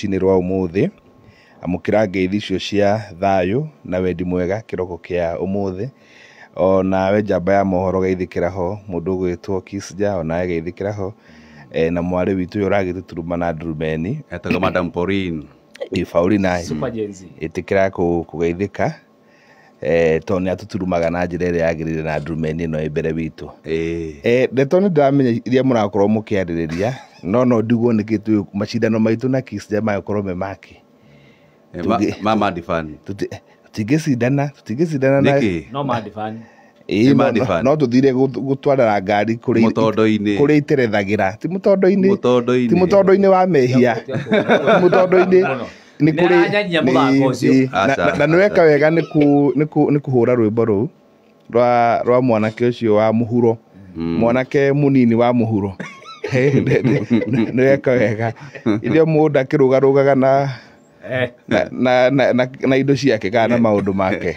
rucinĩ rwa ũmũthĩ, amũkĩra ngeithi icio cia thayũ na wendi mwega kĩroko kĩa ũmũthĩ. Ona we njamba ya mohoro geithĩkĩra ho, mũndũ ũgwĩtwo Kisja ona geithĩkĩra ho, na mwarĩ witũ ũyũ ũragĩtũturuma na ndurumeni etagwo Madam Pauline Paulina Super Jenzi ĩtĩkĩra kũgeithĩka to nĩ atũturumaga na njĩra ĩrĩa yagĩrĩire na ndurumeni ĩno ĩ mbere witũ. Ndeto nĩ ndĩramenya iria mũrakorwo mũkĩarĩrĩria, no ndigwo nĩkĩ tũĩ macindano maitũ na Kisja magĩkorwo me maki mama ndifani tũtingĩcindana na no mandifani no tũthire gũtwarĩra ngari kũrĩa iterethagĩra ti mũtondo-inĩ wa mehia mũtondo-inĩ na nĩweka wega nĩ kũhũra rwĩmbo rũu rwa mwanake ũcio wa mũhuro, mwanake mũnini wa mũhuro. Nĩweka wega irio mũndũ akĩrũgarũgaga na indo ciake kana na maũndũ make.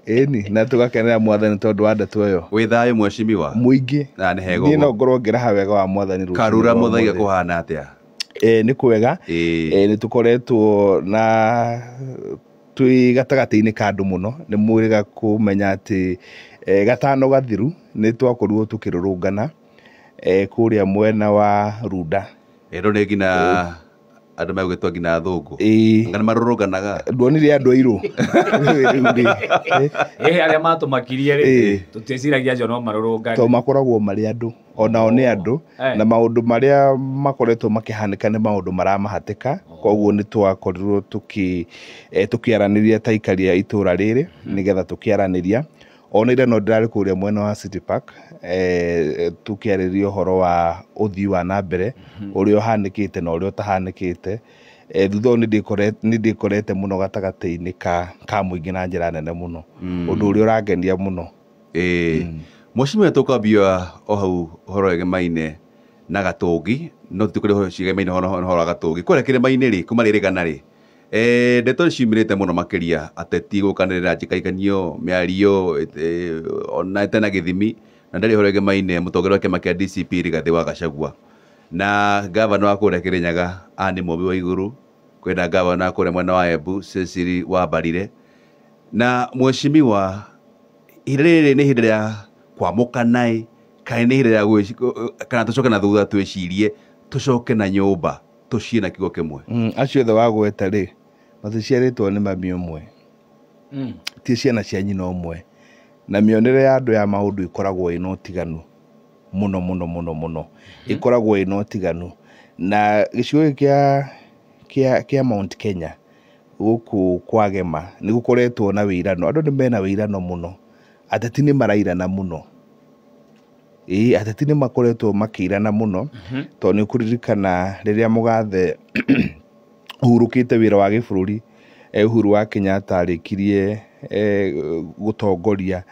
Ĩni na tũgakenera Mwathani tondũ wa ndeto ĩyo. Wĩ thayũ mwecimiwa mũingĩ niĩ no ngorwo ngĩraha wega wa Mwathani rũciũ. Karura mũthaiga kũhana atĩa? Nĩ kwega, nĩ tũkoretwo na twĩ gatagatĩ-inĩ ka andũ mũno, nĩ mwĩrĩga kũmenya atĩ gatano gathiru nĩ twakorirwo tũkĩrũrũngana kũrĩa mwena wa Runda. Nĩ nginya andũ megũgĩtwo nginya thũngũ ngana marũrũnganaga ndwonire andũ airũ arĩa matũmakirie rĩ tũtieciragia acio no marũrũngane to makoragwo marĩ andũ, onao nĩ andũ na maũndũ marĩa makoretwo makĩhanĩka nĩ maũndũ maramahatĩka. Koguo nĩ twakorirwo tũkĩaranĩria ta aikari a itũũra rĩrĩ nĩgetha tũkĩaranĩria. Ona ira no ndĩrarĩ kũrĩa mwena wa City Park tũkĩarĩria ũhoro wa ũthii wa na mbere ũrĩa ũhanĩkĩte na ũrĩa ũtahanĩkĩte. Thutha ũyũ nĩ ndĩkorete mũno gatagatĩ-inĩ ka mũingĩ na njĩra nene mũno, ũndũ ũrĩa ũrangenia mũno. Mwecimiwa tũkwambia o hau ũhoro wĩgemaine na Gatũngi, no tũtikũrĩ ciĩgemaine ũhoro wa Gatũngi kũrĩa kĩrĩma-inĩ rĩ kuma rĩrĩgana rĩ. Ndeto ciumĩrĩte mũno makĩria ateti gũkanĩrĩra njĩkaikanio mĩario ona tena gĩthimi na ndarĩ ũhoro wĩgemaine mũtongoria wa kĩama kĩa DCP Rigathĩ wa Gachagua na gavana wa kũrĩa Kĩrĩnyaga Anne Mũmbi wa igũrũ, kwĩna gavana wa kũrĩa mwena wa Embu Cecily Wambarire. Na mwecimiwa ihinda rĩrĩ nĩ ihinda rĩa kwamũkana kana nĩ ihinda rĩa kana tũcoke na thutha twĩcirie tũcoke na nyũmba tũciĩ na kiugo kĩmwe? Acio othe wagweta rĩ maticiarĩtwo nĩ mami ũmwe, ti ciana cia nyina ũmwe, na mĩonere ya andũ ya maũndũ ĩkoragwo ĩna ũtiganu mũno ĩkoragwo ĩna ũtiganu. Na gĩcigo kĩa Mount Kenya gũkũ kwagema nĩ gũkoretwo na wĩirano, andũ nĩ mena wĩirano mũno, ateti nĩ marairana mũno. Ateti nĩ makoretwo makĩirana mũno tondũ nĩ ũkũririkana rĩrĩa mũgathe ũhurũkĩte wĩra wa gĩbũrũri Uhuru wa Kenyatta arĩkirie gũtongoria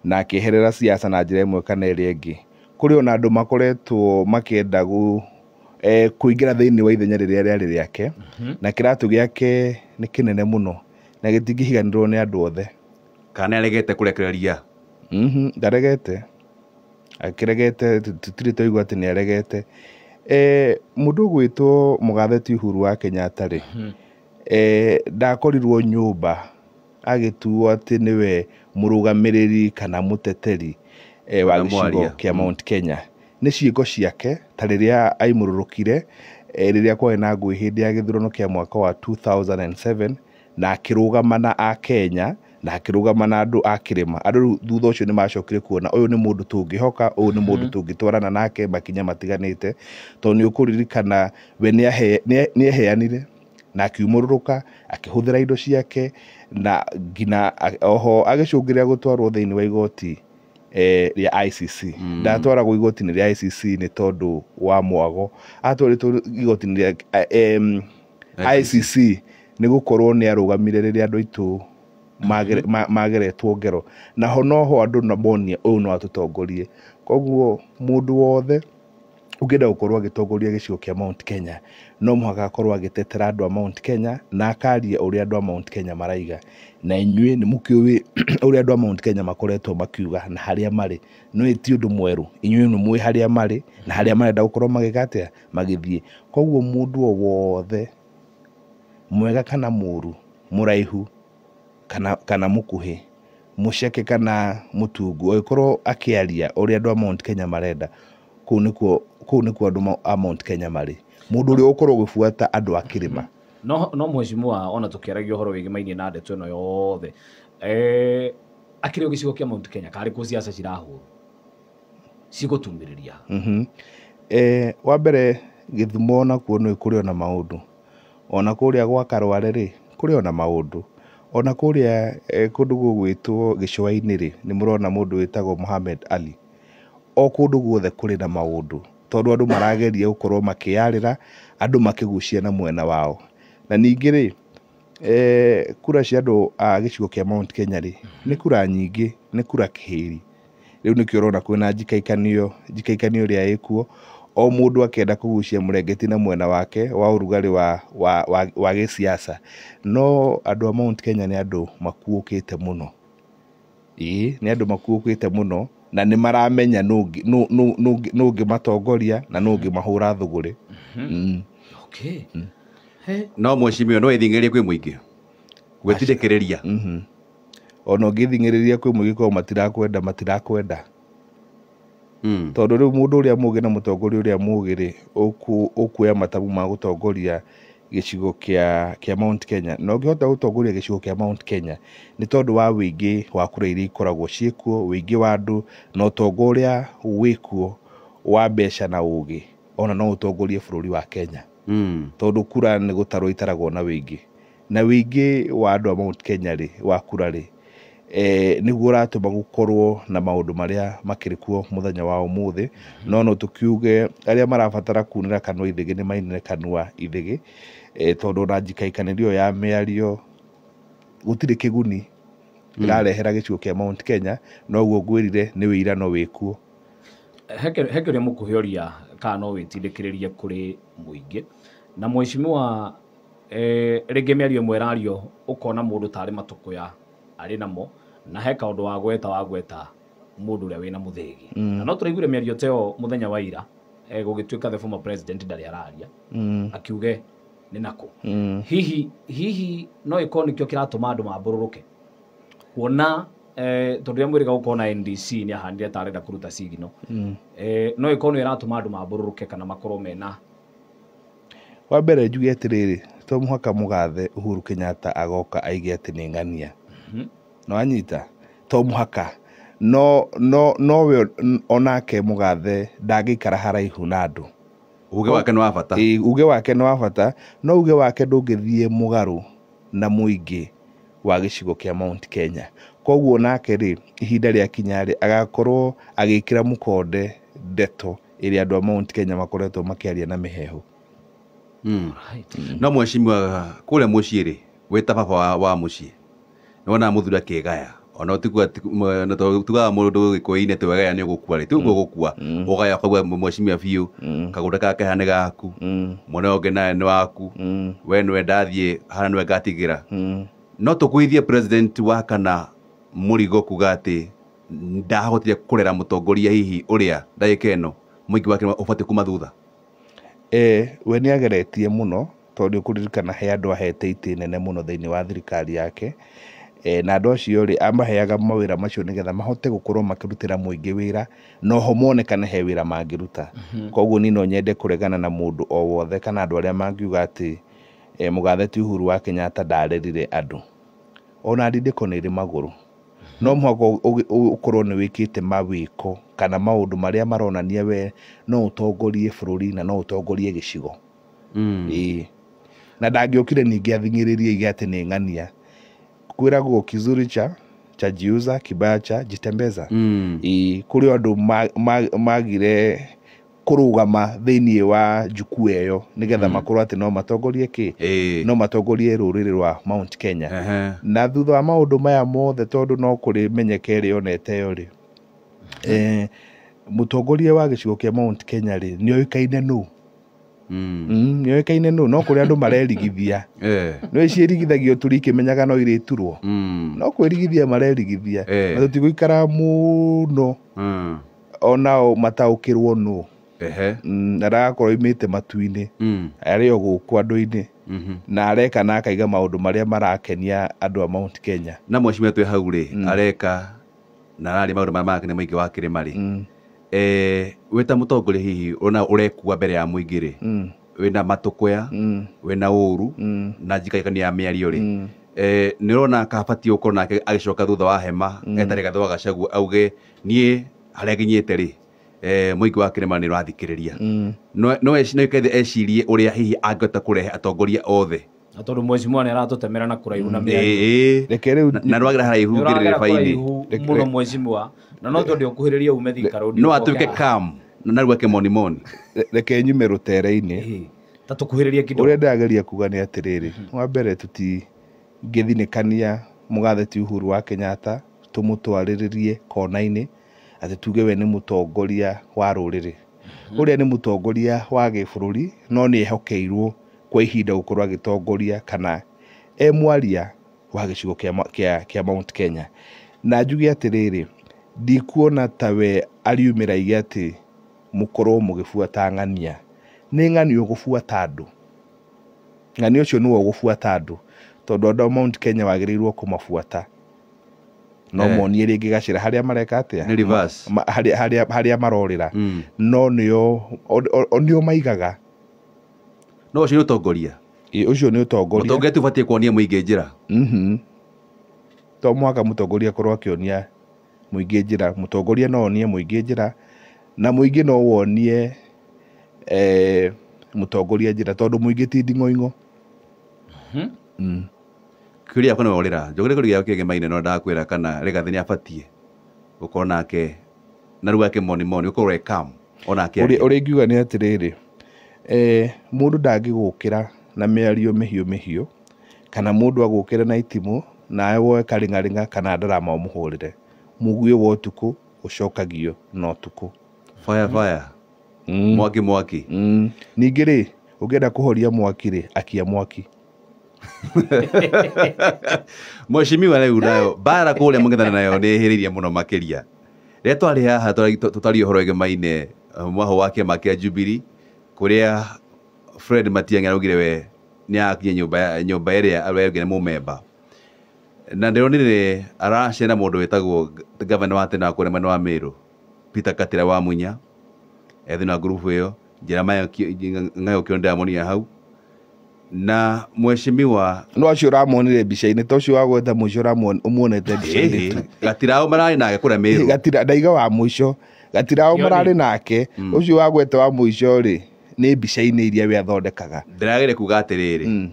na akĩeherera siasa na njĩra ĩmwe kana ĩrĩa ĩngĩ. Kũrĩ ona andũ makoretwo makĩenda kũingĩra thĩinĩ wa ithenya rĩrĩa rĩarĩ rĩake na kĩratũ gĩake nĩ kĩnene mũno na gĩtingĩhiganĩrwo nĩ andũ othe. Kana aregete kũrekereria? Ndaregete, akĩregete, tũtirĩ tũigua atĩ nĩ aregete. Mũndũ ũgwĩtwo mũgathe Uhuru wa Kenyatta rĩ ndakorirwo nyũmba agĩtuo atĩ nĩwe mũrũgamĩrĩri kana mũteteri wa gĩcigo kĩa Mount Kenya. Nĩ ciĩko ciake ta rĩrĩa aimũrũrũkire rĩrĩa kwarĩ na ngũĩ hĩndĩ ya gĩthurano kĩa mwaka wa 2007 na akĩrũgama na Akenya na akĩrũgama na andũ a kĩrĩma. Andũ thutha ũcio nĩ macokire kuona ũyũ nĩ mũndũ tũngĩhoka, ũyũ nĩ mũndũ tũngĩtwarana nake makinya matiganĩte, tondũ nĩ ũkũririkana we nĩ eheanire na akiumũrũrũka akĩhũthĩra indo ciake na nginya oho agĩcũngĩrĩra gũtwarwo thĩinĩ wa igoti rĩa ICC. Ndatwaragwo igoti-inĩ rĩa ICC nĩ tondũ wa mwago, atwarĩtwo igoti-inĩ rĩa ICC nĩ gũkorwo nĩ arũgamire rĩrĩa andũ aitũ mageretwo ngero, na ho noho andũ na bonia ũyũ no atũtongorie. Koguo mũndũ wothe ũngĩenda gũkorwo agĩtongoria gĩcigo kĩa Mount Kenya no mũhaka akorwo agĩtetera andũ a Mount Kenya na akaria ũrĩa andũ a Mount Kenya maraiga. Na inyuĩ nĩ mũkĩũĩ ũrĩa andũ a Mount Kenya makoretwo makiuga na harĩa marĩ, no ti ũndũ mwerũ, inyuĩ nĩ mũĩ harĩa marĩ na harĩa marenda gũkorwo magĩgatĩa magĩthiĩ. Koguo mũndũ o wothe mwega kana mũru, mũraihu kana Mukuhi, muceke kana mutungu, oikorwo akiaria ũrĩa andũ a Mount Kenya marenda, kũu nĩkuo andũ a Mount Kenya marĩ. Mũndũ ũrĩa ũkorwo gũbuata andũ a kĩrĩma. No mheshimiwa, ona tukiaragia ũhoro wĩgiĩ Maina na ndeto ĩno yothe, akĩrĩ gĩcigo kĩa Mount Kenya karĩ kũ ciaca cirahũrwo cigũtumĩrĩria? Wa mbere Gĩthumo nakuo nĩ kũrĩ ona maũndũ, ona kũrĩa gwa Karware rĩ kũrĩ ona maũndũ, ona kũrĩa kũndũ gũgwĩtwo Gĩcũa-inĩ rĩ nĩ mũrona mũndũ wĩtagwo Mohamed Ali. O kũndũ guothe kũrĩ na maũndũ, tondũ andũ marageria gũkorwo makĩarĩra, andũ makĩgucia na mwena wao. Na ningĩ rĩ, kura cia andũ a gĩcigo kĩa Mount Kenya rĩ nĩ kura nyingĩ, nĩ kura kĩhĩri. Rĩu nĩkĩo ũrona kwĩna njikaikanio ĩrĩa ĩkuo, o mũndũ akĩenda kũgucia mũrengeti na mwena wake wa ũrugarĩ wa gĩsiasa. No andũ a Mount Kenya nĩ andũ makuũkĩte mũno. Nĩ andũ makuũkĩte mũno, na nĩ maramenya nũ ngĩmatongoria na nũ ngĩmahũra thũgũrĩ. Okay. No mheshimiwa no ething'ĩrĩrie kwĩ mũingĩ gwĩtindĩkĩrĩria. Ona ũngĩthing'ĩrĩria kwĩ mũingĩ ko matirakwenda. Tondũ rĩu mũndũ ũrĩa mũgĩ na mũtongoria ũrĩa mũgĩ rĩ, ũkuoya matamu ma gũtongoria gĩcigo kĩa Mount Kenya. Na ũngĩhota gũtongoria gĩcigo kĩa Mount Kenya nĩ tondũ wa wĩingĩ wa kura iria ikoragwo ciĩkuo, wĩingĩ wa andũ, na ũtongo ũrĩa wĩkuo wa mbeca na ũgĩ, ona no ũtongorie bũrũri wa Kenya. Tondũ kura nĩ gũtarwo itaragwo na wĩingĩ, na wĩingĩ wa andũ a Mount Kenya rĩ, wa kura rĩ, nĩguo ũratũma gũkorwo na maũndũ marĩa makĩrĩ kuo mũthenya wa ũmũthĩ. No tũkiuge arĩa marabatara kunĩra kanua ithĩgĩ nĩ mainĩre kanua ithĩgĩ, tondũ na njikaikanĩrio ya mĩario gũtirĩ kĩguni ĩrarehera gĩcigo kĩa Mount Kenya, noguo ngwĩrire nĩ wĩirano wĩkuo. Hekĩrĩa mũkũhĩoria kana no wĩtindĩkĩrĩrie kũrĩ mũingĩ. Na mheshimiwa, rĩngĩ mĩario ĩmwe ĩrario ũkona mũndũ tarĩ matũkũya arĩ namo, na he kaũndũ wa gweta mũndũ ũrĩa wĩna mũthĩgi. Na no tũraiguire mĩario ta ĩyo mũthenya wa ira, gũgĩtuĩka the former president ndarĩ araria, akiuge nĩ nako. Hihi no ĩkorwo nĩkĩo kĩratũma andũ mambũrũrũke, kuona tondũ rĩrĩa mwĩrĩga gũkorwo na NDC nĩ ahanire ta arenda kũruta sigino, no ĩkorwo nĩ ĩratũma andũ mambũrũrũke kana makorwo mena? Wa mbere njuge atĩrĩrĩ, to mũhaka mũgathe Uhuru Kenyatta agoka aige atĩ nĩ ng'ania. No anyita, to mũhaka, no we onake mũgathe ndangĩikara haraihu na andũ. Uge wake nĩ wa bata. Uge wake nĩ wa bata, no uge wake ndũngĩthiĩ mũgarũ na mũingĩ wa gĩcigo kĩa Mount Kenya. Koguo nake rĩ, ihinda rĩa kinya rĩ agakorwo agĩkĩra mũkonde ndeto ĩrĩa andũ a Mount Kenya makoretwo makĩaria na mĩhehu. No mheshimiwa, kũrĩa mũciĩ rĩ, wĩta baba wa mũciĩ nĩwona mũthuri akĩgaya, ona tugaga mũndũ gĩkũyũ-inĩ twegaya nĩ ũgũkua rĩ, tiguo gũkua ũgaya ũkauga mheshimiwa biũ, kagũnda gake hana nĩ gaku, mwena ũngĩ nawe nĩ waku, we nĩwe ndathiĩ hana nĩwe ngatigĩra. No tũkũithie president wa kana mũrigo kuga atĩ ndahotire kũrera mũtongoria hihi ũrĩa ndagĩka ĩno mũingĩ wake ũbatiĩ kuma thutha? We nĩ ageretie mũno, tondũ kũririkana he andũ ahete itĩ nene mũno thĩinĩ wa thirikari yake, na andũ acio rĩ amaheaga mawĩra macio nĩgetha mahote gũkorwo makĩrutĩra mũingĩ wĩra, no ho monekane he wĩra mangĩruta. Koguo niĩ no nyende kũregana na mũndũ o wothe kana andũ arĩa mangiuga atĩ mũgathe ti Uhuru wa Kenyatta ndarerire andũ. Ona ndindĩko nĩ ĩrĩ magũrũ, no mũhaka ũkorwo nĩ wĩkĩte mawĩko kana maũndũ marĩa maronania we no ũtongorie bũrũri na no ũtongorie gĩcigo. Na ndangĩokire ningĩ athing'ĩrĩrie ige atĩ nĩ ng'ania. Kwĩragwo kizuri cha jiuza kibaya cha jitembeza. Kũrĩ andũ magire kũrũgama thĩinĩ wa njukuu ĩyo nĩgetha makorwo atĩ no matongorie no matongorie rũrĩrĩ rwa Mount Kenya. Na thutha wa maũndũ maya mothe, tondũ no kũrĩ menyeke ĩrĩ onete yo rĩ, mũtongoria wa gĩcigo kĩa Mount Kenya rĩ nĩ oĩkaine nũ? Nĩ oĩkaine nũ? No kũrĩ andũ marerigithia, no ciĩrigithagio tũrikĩmenyaga no irĩturwo, no kwĩrigithia marerigithia, na tũtigũikara mũno onao mataũkĩrwo nũ. na ndagakorwo imĩte matu-inĩ arĩ o gũkũ andũ-inĩ na areka na akaiga maũndũ marĩa marakenia andũ a Mount Kenya. Na mweshimia twĩ hau rĩ areka na ararĩ maũndũ marĩa marakenia mũingĩ wa kĩrĩma rĩ wĩ ta mũtongoria hihi ona ũrekua mbere ya mũingĩ rĩ wĩna matũkũya wĩna ũru na njikaikania ya mĩario rĩ nĩ ũrona kabati ũkorwo nake agĩcoka thutha wa hema etarĩ Gathũa Gachagua auge niĩ harĩa nginyĩte rĩ mũingĩ wa kĩrĩma nĩ ũrathikĩrĩria no ecirie ũrĩa hihi angĩhota kũrehe atongoria othe na tondũ mweshimua nĩ aratũtemera na kũraihu na mĩario na rwagira haraihu ngĩrĩrĩ baini mũno mweshimua na no tondũ ũkuhĩrĩria ume thikaro no atuĩke calm na narua monimoni reke nyume rũtere-inĩ ta tũkuhĩrĩria kidogo ũrĩa ndageria kuga nĩ atĩrĩrĩ wa mbere tũtingĩthinĩkania mũgathĩti Uhuru wa Kenyatta tũmũtwarĩrĩrie kona-inĩ atĩ tuge we nĩ mũtongoria wa rũrĩrĩ ũrĩa nĩ mũtongoria wa gĩbũrũri no nĩ ehokeirwo kwa ihinda gũkorwo agĩtongoria kana mwaria wa gĩcigo kĩa Mount Kenya na njuge atĩrĩrĩ ndikuona ta we ariumĩra ige atĩ mũkorwo mũgĩbuata ng'ania nĩ ng'ania ũgũbuata andũ ng'ania ũcio nĩwe ũgũbuata andũ tondũ andũ a Mount Kenya wagĩrĩirwo kũmabuata no monie rĩngĩ gacĩra harĩa mareka atĩa nĩ reverse harĩa marorĩra no nĩo maigaga no ũcio nĩ ũtongoria ũcio nĩ ũtongoria mũtongoria tũbatiĩ kuonia mũingĩ njĩra to mwaka mũtongoria korwo akĩonia mũingĩ njĩra mũtongoria no onie mũingĩ njĩra na mũingĩ no wonie mũtongoria njĩra tondũ mũingĩ ti nding'oing'o kĩũria yakwa nĩ worĩra njogere kũrĩa kĩngĩ Maina no ndakwĩra kana Rigathĩ nĩ abatie gũkorwo nake na rĩu ake monimoni ũkorwo calm onake ũrĩa ingiuga nĩ atĩrĩrĩ mũndũ ndangĩgũkĩra na mĩario mĩhiũ kana mũndũ agũkĩra na itimũ nawe woe karing'aring'a kana ndarama ũmũhũrĩre mũguĩ wa ũtukũ ũcokagio na ũtukũ fire mwaki ningĩ rĩ ũngĩenda kũhoria mwaki rĩ akia mwaki mweshimiwa rĩu nayo bara kũrĩa mũng'ethanĩro nayo nĩ ĩhĩrĩirie mũno makĩria rĩrĩa twarĩ haha tũtarie ũhoro wĩgiĩ Maina mwaho wa kĩama kĩa Jubilee kũrĩa Fred Matiang'i araugire we nĩ akinya nyũmba ĩrĩa arauga nĩ mũmemba na ndĩronire aracera mũndũ wĩtagwo gavana wa tene wa kũrĩa mwena wa Meru Peter Katĩra wa Munya ethĩ na ngurubu ĩyo Jeremiah Ng'ayũ kĩo ndĩramonia hau na mweshimiwa no acio ũramonire mbica-inĩ to ũcio wa gwetha mũico ũmuonete mbica-inĩ Gatirao mararĩ nake kũrĩa Meru Gatira ndaiga wa mũico Gatirao mararĩ nake ũcio wa gweta wa mũico rĩ nĩ mbica-inĩ iria we athondekaga ndĩragĩre kuga atĩrĩrĩ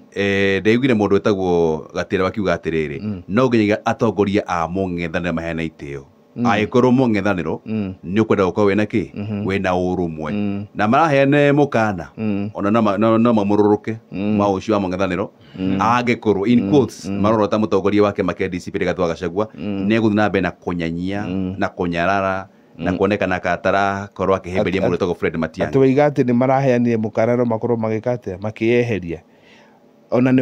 ndaiguire mũndũ wĩtagwo Gatĩra wakiuga atĩrĩrĩ no nginya atongoria a mũng'ethanĩro maheana itĩo agĩkorwo mũng'ethanĩro nĩ ũkwenda gũkorwo wĩna kĩ wĩna ũrũmwe na maraheane mũkana ona no mamũrũrũke ma ũcio wa mũng'ethanĩro angĩkorwo in quotes marorota mũtongoria wa kĩama kĩa DCP Gathũa Gachagua nĩ egũthiĩ na mbere na kũnyanyia na kũnyarara na kuonekana atarakorwo akĩhĩmbĩria mũndũ wĩtagwo Fred Matiang'i atũiga atĩ nĩ maraheanire mũkana no makorwo magĩka atĩa makĩyeheria ona nĩ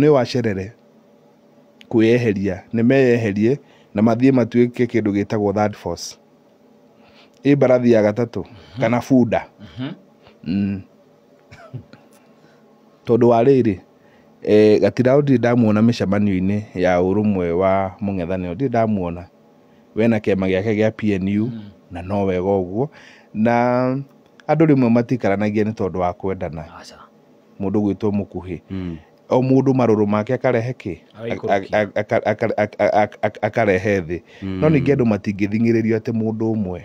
wacerere kwĩyeheria nĩ meyeherie na mathiĩ matuĩke kĩndũ gĩtagwo third force mbarathi ya gatatũ kana bunda tondũ wa rĩrĩ Gatirao ndirĩ ndamuona mĩcemanio-inĩ ya ũrũmwe wa mũng'ethanĩro ndirĩ ndamuona wena kĩama gĩake gĩa PNU na no wega ũguo na andũ rĩmwe matikaranagia nĩ tondũ wa kwendana mũndũ gwĩtwo Mukuhi o mũndũ marũrũ make akarehe kĩ akarehe thĩ no ningĩ andũ matingĩthing'ĩrĩrio atĩ mũndũ ũmwe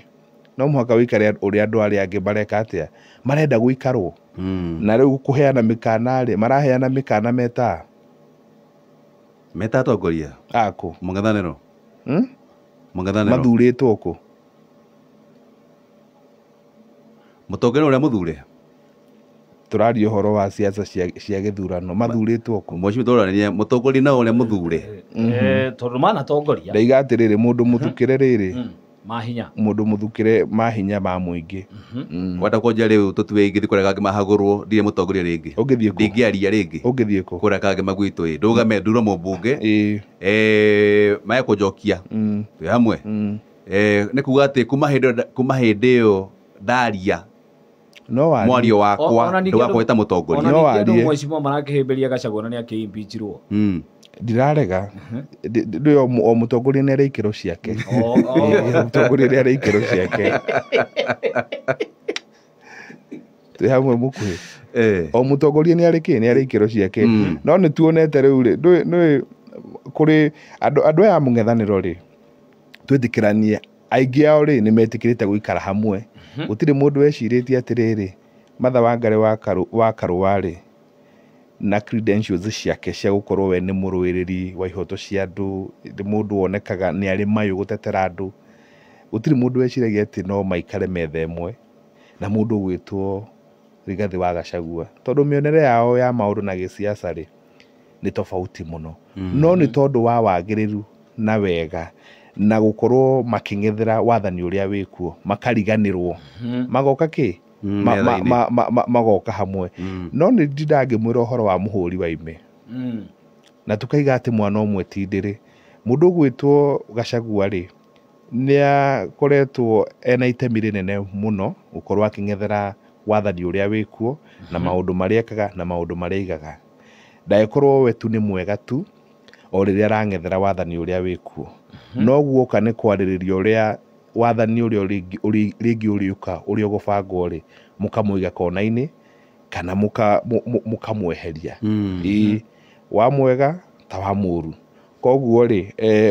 no mũhaka wĩikare ũrĩa andũ arĩa angĩ mareka atĩa marenda gũikarwo na rĩu kũheana mĩkana rĩ maraheana mĩkana meta atongoria akũ mũng'ethanĩro mathurĩtwo kũ mũtongoria ũrĩa mũthure tũraria ũhoro wa siasa cia gĩthurano mathurĩtwo kũ mweshimiwa tũrarania mũtongoria na ũrĩa mũthure tondũ manatongoria ndaiga atĩrĩrĩ mũndũ mũthukĩre rĩrĩ mahinya mũndũ mũthukĩre mahinya ma mũingĩ wenda kũnjia rĩu tũtue ingĩthiĩ kũrĩa kangĩ mahagũrwo ndirĩ mũtongoria rĩngĩ ndingĩaria rĩngĩ ũngĩthiĩ kũ kũrĩa kangĩ magwitũ ndũgame nduro mũmbunge mae kũnjokia twĩ hamwe nĩ kuga atĩ kuma hĩndĩ ĩyo ndaria no warie mwario wakwa ndũgakorwo ta mũtongoria no warie mheshimiwa marakĩhĩmbĩria Gachagua na nĩakĩimpeachirwo ndirarega ndĩ o mũtongoria nĩ arĩ ikĩro ciake mũtongoria nĩ arĩ ikĩro ciake twĩ hamwe Mukuhi o mũtongoria nĩ arĩ ikĩro ciake no nĩ tuonete rĩu rĩ nĩ kũrĩ andũ aya mũng'ethanĩro rĩ twĩtĩkĩranie aingĩ ao rĩ nĩ metĩkĩrĩte gũikara hamwe gũtirĩ mũndũ wecirĩtie atĩrĩrĩ Martha Wangari wa Karũa rĩ na credentials ciake cia gũkorwo we nĩ mũrũĩrĩri wa ihoto cia andũ mũndũ wonekaga nĩ arĩ mayũ gũtetera andũ gũtirĩ mũndũ weciragia atĩ no maikare metha ĩmwe na mũndũ gwĩtwo Rigathi wa Gachagua tondũ mĩonere yao ya maũndũ na gĩsiasa rĩ nĩ tofauti mũno no nĩ tondũ wa wagĩrĩru na wega na gũkorwo makĩng'ethera wathani ũrĩa wĩkuo makariganĩrwo magoka kĩ magoka hamwe no nĩ ndangĩmwĩra ũhoro wa mũhũri wa ime na tukaiga atĩ mwana ũmwe ti ndĩrĩ mũndũ gwĩtwo Gachagua rĩ nĩ akoretwo ena itemi rĩnene mũno gũkorwo akĩng'ethera wathani ũrĩa wĩkuo na maũndũ marĩa ekaga na maũndũ marĩa aigaga ndagĩkorwo we tu nĩ mwega tu o rĩrĩa arang'ethera wathani ũrĩa wĩkuo no guoka nĩ kwarĩrĩria ũrĩa wathani ũrĩa rĩngĩ ũrĩũka ũrĩa ũgũbangwo rĩ mũkamũiga kona-inĩ kana mũkamweheria wa mwega ta wa mũũru koguo rĩ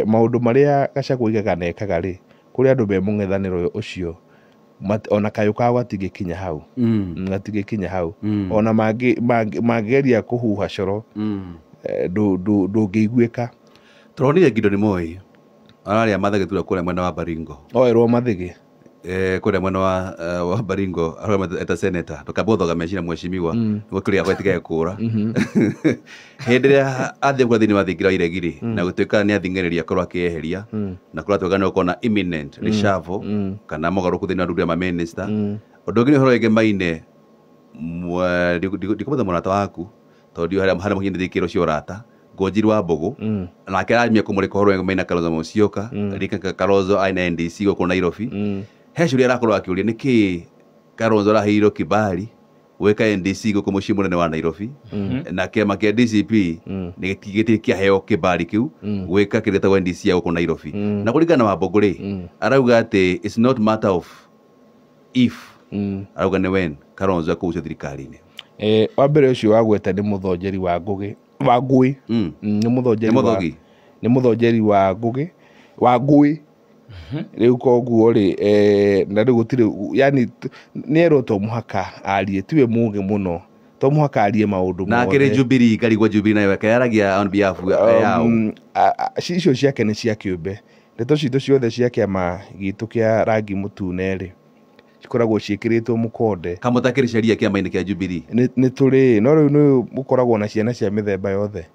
maũndũ marĩa Gachagua aigaga na ekaga rĩ kũrĩ andũ me mũng'ethanĩro ũcio ona kayũ kao gatingĩkinya hau gatingĩkinya hau ona mangĩgeria kũhuha coro ndũngĩiguĩka tũronire Gideon Moi ararĩa mathĩgĩ tura kũrĩa mwena wa Baringo oerwo mathĩgĩ kũrĩa mwena wa Baringo arĩa eta senator ndũkambothoga meciria mheshimiwa nĩguo kĩrĩa gwetigae kũra hĩndĩ ĩrĩa athiĩ kũrĩa thĩinĩ wa thingira wa iregi na gũtuĩka nĩ athing'ĩrĩria korwo akĩeheria na korwo atuĩka nĩ gũkorwo na imminent reshuffle kana mogarũrũku thĩinĩ wa rungu ma minister ũndũ ũngĩ nĩ ũhoro wĩgiĩ Maina ndikũmũtha mũrata waku tondũ harĩa mũkinyĩte ikĩro cia ũrata Ngojiri wa Mbogo nake aramia kũmũrĩka ũhoro wĩgiĩ Maina Kalonzo Musyoka rika Kalonzo aina NDC gũkũ Nairobi he ciũria arakorwo akĩũria nĩkĩ Kalonzo araheirwo kibali gwĩka NDC gũkũ mũciĩ mũnene wa Nairobi na kĩama kĩa DCP nĩ gĩtigĩtĩ kĩaheo kibali kĩu gwĩka kĩrĩa gĩtagwo NDC ya gũkũ Nairobi na kũringana na Wambogo rĩ arauga atĩ it's not matter of if arauga nĩ when Kalonzo akũgucio thirikari-inĩ wa mbere ũcio wagweta nĩ mũthonjeri wa Ngũgĩ wa Ngũĩ nĩ mũthonjeri wa Ngũgĩ wa Ngũĩ rĩu koguo rĩ na rĩu gũtirĩ yani nĩerwo to mũhaka arie tiwe mũũgĩ mũno to mũhaka arie maũndũ na akĩrĩ Jubilee ngarigwo Jubilee nayo akayaragia on behalf yao icio ciake nĩ cia kĩũmbe ndeto citũ ciothe cia kĩama gitũ kĩa rangi mũtune rĩ cikoragwo ciĩkĩrĩtwo mũkonde kamutakĩrĩ ciaria kĩama-inĩ kĩa Jubilee nĩ tũrĩ no rĩu nĩ gũkoragwo na ciana cia mĩthemba yothe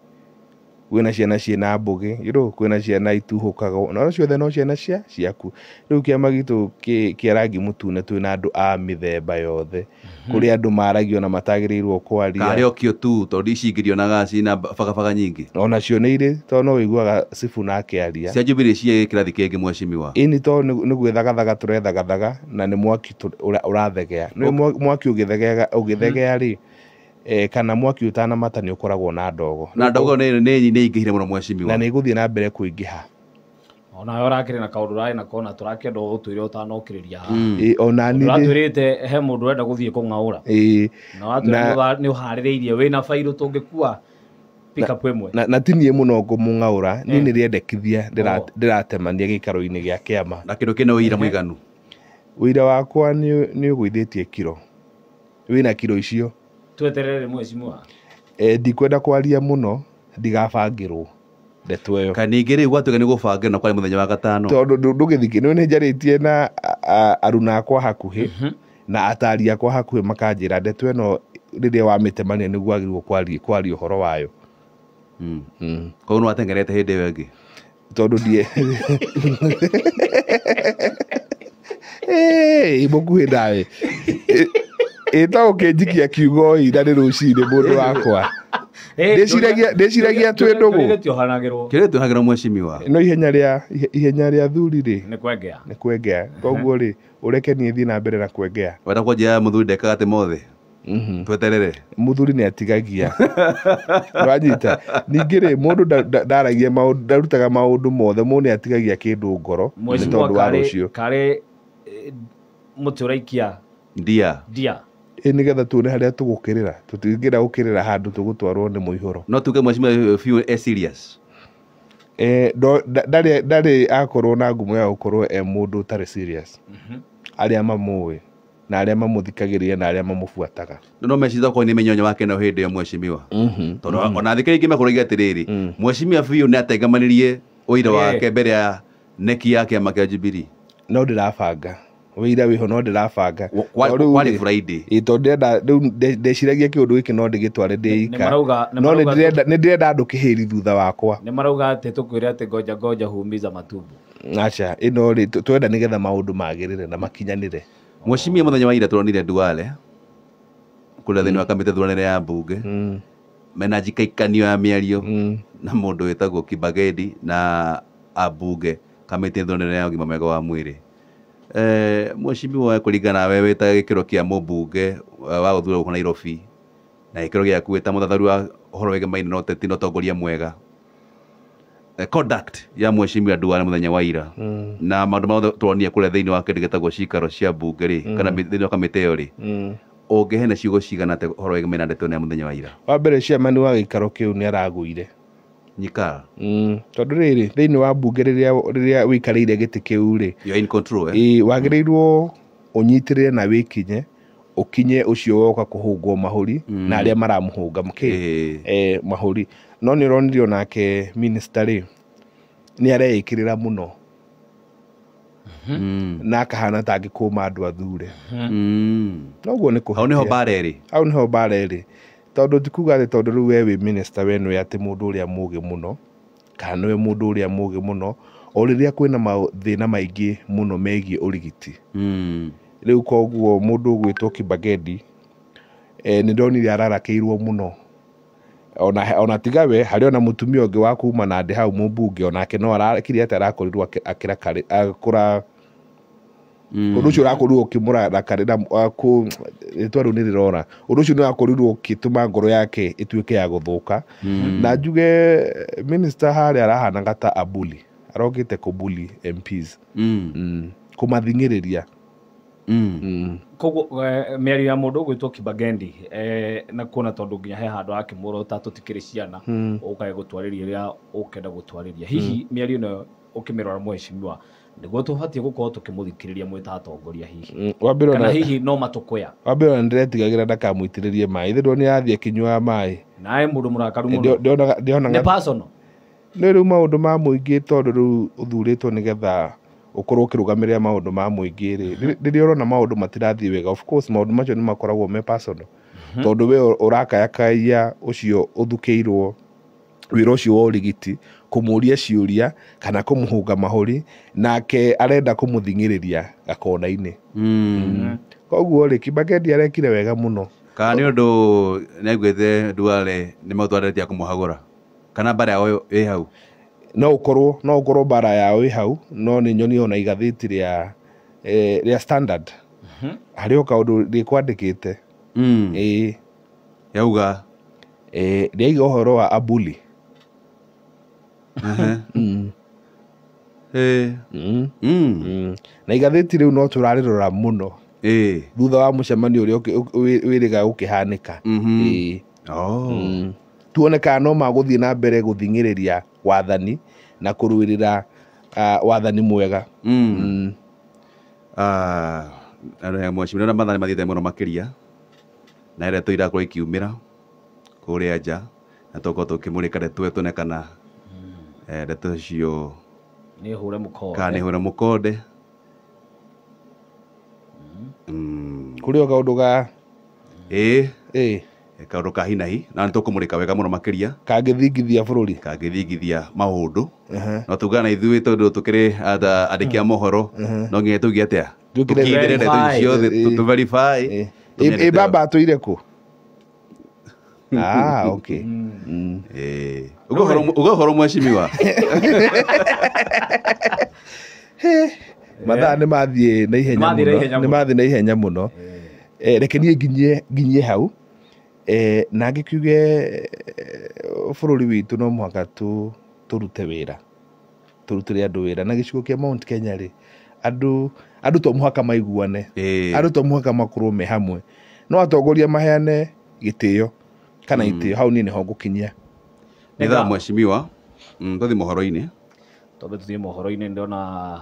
kwĩna ciana ciĩna mbũgĩ kwĩna ciana ituhũkaga na ciothe no ciana ciaku rĩu kĩama gitũ kĩa rangi mũtune twĩna andũ a mĩthemba yothe kũrĩ andũ maragio na matagĩrĩirwo kwaria karĩokio tu tondũ icingĩrio na gaci na bagabaga nyingĩ onacio nĩ irĩ tondũ no wĩiguaga Sifu na akĩaria cia Jubilee cia kĩrathi kĩngĩ mheshimiwa ini tondũ nĩ gwĩthagathaga tũrethagathaga na nĩ mwaki ũrathegea nĩ mwaki ũgĩthegea rĩ kana mwaki ũtanamata nĩ ũkoragwo na ndogo na ndogo nĩ ingĩhire mũno mheshimiwa na nĩ gũthiĩ na mbere kũingĩha ona ũrakĩrĩ na kaũndũ ũrarĩ na kona tũrakĩenda ũtwĩre ũtanokĩrĩria ona niĩ ũratwĩrĩte he mũndũ ũrenda gũthiĩ kũng'aũra na watwĩra nĩ ũharĩrĩirie wĩna bairũ tũngĩkua pick up ĩmwe na ti niĩ mũno ngũmũng'aũra niĩ nĩ rĩendekithia ndĩratemania gĩikaro-inĩ gĩa kĩama na kĩndũ kĩna ũira mũiganu ũira wakwa nĩ ũgũithĩtie kiro wĩna kiro icio tweterere mheshimiwa ndikwenda kwaria mũno ndigabangĩrwo ndeto ĩyo kaningĩ rĩu gwatuĩka nĩ gũbangĩrwo na kwarĩ mũthenya wa gatano tondũ ndũgĩthikĩ nĩ njarĩtie na aruna akwa hakuhĩ na atari akwa hakuhĩ makanjĩra ndeto ĩno rĩrĩa wamĩtemania nĩguo agĩrĩirwo kwaria ũhoro wayo koguo nĩ watengerete hĩndĩ ĩyo ĩngĩ tondũ Mukuhi nawe ĩta ũkĩnjikia kiugo ina nĩ rũcinĩ mũndũ wakwa ndĩciragia twĩ ndũgũ kĩrĩa tũhagĩra mweshimiwa no ihenya rĩa thuri rĩ nĩ kwengea koguo rĩ ũreke niĩ thiĩ na mbere na kwengea wenda kwa njia ya mũthuri ndekaga atĩ mothe tweterere mũthuri nĩ atigagia wanyita ningĩ rĩ mũndũ ndaragia maũndũ ndarutaga maũndũ mothe mũndũ nĩ atigagia kĩndũ ngoro nĩ tondũ wa rũciũ karĩ mũtĩ ũraikia ndia nĩgetha tuone harĩa tũgũkĩrĩra tũtingĩra gũkĩrĩra handũ tũgũtwarwo nĩ mũihũro no tuge mweshimiwa Fiu serious ndarĩ akorwo na ngumo ya gũkorwo mũndũ ũtarĩ serious arĩa mamũĩ na arĩa mamũthikagĩrĩria na arĩa mamũbuataga no meciria kwa nĩ menyonyo wake na hĩndĩ ya mweshimiwa tondũ ona thikĩrĩria ingĩ makũragia atĩrĩrĩ mweshimiwa Fiu nĩ atengamanirie ũira wake mbere ya neki ya kĩama kĩa Jubilee no ndĩrabanga wĩira wĩho no ndĩrabanga kwarĩ Friday tondũ ndeciragia kĩũndũ gĩkĩ no ndĩgĩtware ndĩika no nĩ ndĩrenda andũ kĩhĩri thutha wakwa nĩ marauga atĩ tũkwĩre atĩ ngoja humiza matumbo acha ĩno rĩ twenda nĩgetha maũndũ magĩrĩre na makinyanĩre mweshimiwa mũthenya wa ira turonire Duale kũrĩa thĩinĩ wa kamĩtĩ thuranĩre ya mbunge mena njikaikanio ya mĩario na mũndũ wĩtagwo Kibagedi na ambunge kamĩtĩ thuranĩre ya ũgima mwega wa mwĩrĩ mweshimiwa kũringana nawe wĩta gĩkĩro kĩa mũmbunge wa gũthura gũkũ Nairobi na gĩkĩro gĩaku wĩta mũthatharu wa ũhoro wĩgiĩ Maina na ũteti na ũtongoria mwega conduct ya mweshimiwa Duale mũthenya wa ira na maũndũ mothe turonire kũrĩa thĩinĩ wa kĩndũ gĩtagwo cikaro cia mbunge rĩ kana thĩinĩ wa kamĩtĩ ĩyo rĩ ũngĩhena ciugo cigana atĩ ũhoro wĩgiĩ Maina ndeto nĩ mũthenya wa ira wa mbere ciamani wa gĩikaro kĩu nĩ aragũire nyika tondũ rĩrĩ thĩinĩ wa mbunge rĩrĩa wĩikarĩire gĩtĩ kĩu rĩ you in control wagĩrĩirwo ũnyitĩrĩre na wĩkinye ũkinye ũcio woka kũhũngwo mahũri na arĩa maramũhũnga mahũri no nĩ ũronirio nake minister rĩ nĩ areĩkĩrĩra mũno na akahana ta angĩkũma andũ athure noguo nĩ hau nĩho mbara ĩrĩ tondũ tikuga atĩ tondũ rĩu we wĩ minister we nĩwe atĩ mũndũ ũrĩa mũũgĩ mũno kana nĩwe mũndũ ũrĩa mũũgĩ mũno o rĩrĩa kwĩna mathĩna maingĩ mũno megiĩ ũrigiti rĩu koguo mũndũ ũgwĩtwo Kibagedi nĩ ndonire ararakĩirwo mũno ona tiga we harĩ ona mũtumia ũngĩ wa kuma na ndĩ hau mũmbunge onake no arakire atĩ arakorirwo akĩra ũndũ ũcio ũrakorirwo ũkĩmũrakarĩra rĩtwa rĩu nĩ rĩrora ũndũ ũcio nĩ wakorirwo ũgĩtũma ngoro yake ĩtuĩke ya gũthũka na njuge minister harĩa arahanaga ta abuli arokĩte kũbuli MPs kũmathing'ĩrĩria koguo mĩario ya mũndũ ũgwĩtwo Kibagedi na kuona tondũ nginya he handũ akĩmũrota tũtikĩrĩ ciana ũkae gũtwarĩria rĩrĩa ũkenda gũtwarĩria hihi mĩario ĩno ũkĩmĩrora mweshimiwa nĩguo tũbatiĩ gũkorwo tũkĩmũthikĩrĩria mwĩ ta atongoria hihi kana hihi no matũkũya wa mbere ona ndĩretigagĩra ndakamũitĩrĩrie maĩ ithĩ nĩ arathiĩ akĩnyuaga maĩ nawe mũndũ mũrakaru mũno nĩ personal nĩ rĩu maũndũ ma mũingĩ tondũ rĩu ũthurĩtwo nĩgetha ũkorwo ũkĩrũgamĩrĩra maũndũ ma mũingĩ rĩ rĩrĩa ũrona maũndũ matirathiĩ wega of course maũndũ macio nĩ makoragwo me personal tondũ we ũrakayakaya ũcio ũthukĩirwo wĩra ũcio wa ũrigiti kũmũria ciũria kana kũmũhũnga mahũri nake arenda kũmũthing'ĩrĩria gakona-inĩ koguo rĩ Kibagedi arekire wega mũno kana nĩ ũndũ nĩaiguĩte Duale nĩ maũtwarĩte kũmũhagũra kana mbara yao ĩ hau no ũkorwo mbara yao ĩ hau no nĩ nyoni ona igathĩti rĩa Standard harĩ o kaũndũ rĩkwandĩkĩte yauga rĩaiga ũhoro wa abuli na igathĩti rĩu no tũrarĩrora mũno thutha wa mũcemanio ũrĩa wĩrĩga gũkĩhanĩka tuone kana no magũthiĩ na mbere gũthing'ĩrĩria wathani na kũrũĩrĩra wathani mwega mweshimiwa na mathani mathiĩte mũno makĩria na ĩrĩa irakorwo ikiumĩra kũrĩa nja na tũkorwo tũkĩmũrĩka ndeto tuone kana ndeto cio nĩ hũre mũkonde kũrĩ o kaũndũ ga kaũndũ ka hinahi na nĩ tũkũmũrĩka wega mũno makĩria kangĩthingithia bũrũri kangĩthingithia maũndũ no tuga na ithuĩ tondũ tũkĩrĩ andĩki a mohoro no nginya tuge atĩa tũkĩithĩre ndeto ciothe tũverify baba atũire kũ Okay. Ugohoro mweshimiwa. Mathaa nĩ mathiĩ na ihenya mũno, nĩ mathiĩ na ihenya mũno. Reke niĩ nginyie hau na ngĩkiuge bũrũri witũ no mũhaka tũrute wĩra, tũrutĩre andũ wĩra na gĩcigo kĩa Mount Kenya rĩ, andũ to mũhaka maiguane, andũ to mũhaka makorwo me hamwe, no atongoria maheane gĩtĩo kana itĩo, hau niĩ nĩho ngũkinyia. Nĩ thaa mweshimiwa, tũthiĩ mohoro-inĩ. Tũthiĩ mohoro-inĩ ndona